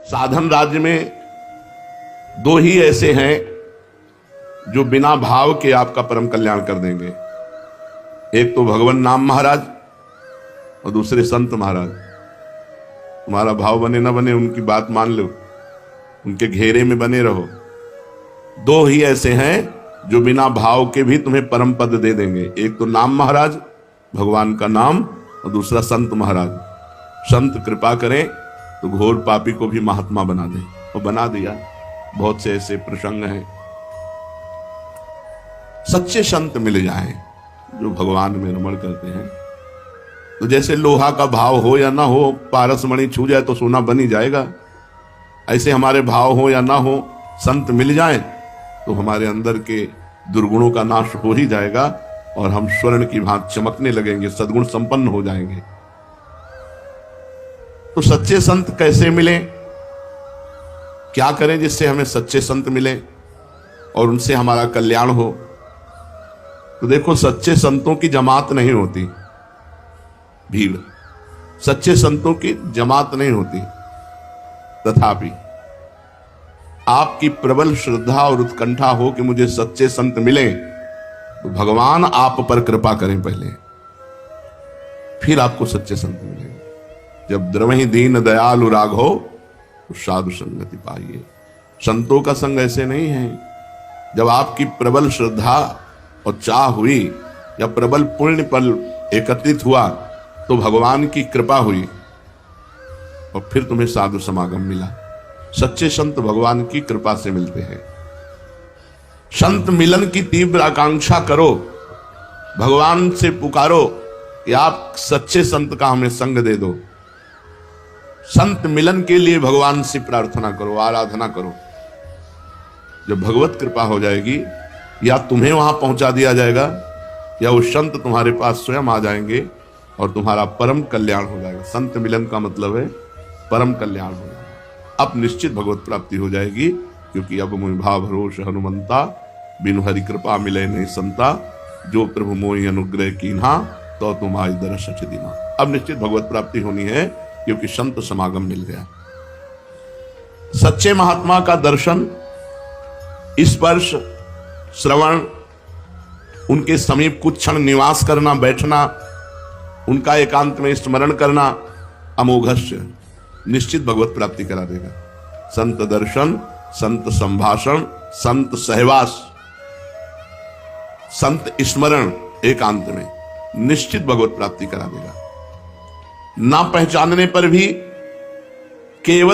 साधन राज्य में दो ही ऐसे हैं जो बिना भाव के आपका परम कल्याण कर देंगे। एक तो भगवान नाम महाराज और दूसरे संत महाराज। तुम्हारा भाव बने ना बने, उनकी बात मान लो, उनके घेरे में बने रहो। दो ही ऐसे हैं जो बिना भाव के भी तुम्हें परम पद दे देंगे। एक तो नाम महाराज, भगवान का नाम, और दूसरा संत महाराज। संत कृपा करें तो घोर पापी को भी महात्मा बना दे, और बना दिया। बहुत से ऐसे प्रसंग हैं। सच्चे संत मिल जाएं जो भगवान में रमण करते हैं, तो जैसे लोहा का भाव हो या ना हो, पारस मणि छू जाए तो सोना बन ही जाएगा, ऐसे हमारे भाव हो या ना हो, संत मिल जाएं तो हमारे अंदर के दुर्गुणों का नाश हो ही जाएगा और हम स्वर्ण की भांति चमकने लगेंगे, सद्गुण संपन्न हो जाएंगे। तो सच्चे संत कैसे मिले, क्या करें जिससे हमें सच्चे संत मिले और उनसे हमारा कल्याण हो? तो देखो, सच्चे संतों की जमात नहीं होती, भीड़। सच्चे संतों की जमात नहीं होती, तथापि आपकी प्रबल श्रद्धा और उत्कंठा हो कि मुझे सच्चे संत मिले, तो भगवान आप पर कृपा करें पहले, फिर आपको सच्चे संत मिलेंगे। जब द्रवहि दीन दयालु राघो तो साधु संगति पाइए। संतों का संग ऐसे नहीं है। जब आपकी प्रबल श्रद्धा और चाह हुई या प्रबल पुण्य पल एकत्रित हुआ तो भगवान की कृपा हुई और फिर तुम्हें साधु समागम मिला। सच्चे संत भगवान की कृपा से मिलते हैं। संत मिलन की तीव्र आकांक्षा करो, भगवान से पुकारो कि आप सच्चे संत का हमें संग दे दो। संत मिलन के लिए भगवान से प्रार्थना करो, आराधना करो। जब भगवत कृपा हो जाएगी, या तुम्हें वहां पहुंचा दिया जाएगा या वो संत तुम्हारे पास स्वयं आ जाएंगे और तुम्हारा परम कल्याण हो जाएगा। संत मिलन का मतलब है परम कल्याण हो जाएगा। अब निश्चित भगवत प्राप्ति हो जाएगी, क्योंकि अब मोहि भाव भरोस हनुमंता, बिनु हरि कृपा मिले नहीं संता, जो प्रभु मोहि अनुग्रह कीन्हा तो तुम आई दरस दिना। अब निश्चित भगवत प्राप्ति होनी है, क्योंकि संत समागम मिल गया। सच्चे महात्मा का दर्शन, स्पर्श, श्रवण, उनके समीप कुछ क्षण निवास करना, बैठना, उनका एकांत में स्मरण करना, अमोघस्य निश्चित भगवत प्राप्ति करा देगा। संत दर्शन, संत संभाषण, संत सहवास, संत स्मरण एकांत में निश्चित भगवत प्राप्ति करा देगा। ना पहचानने पर भी केवल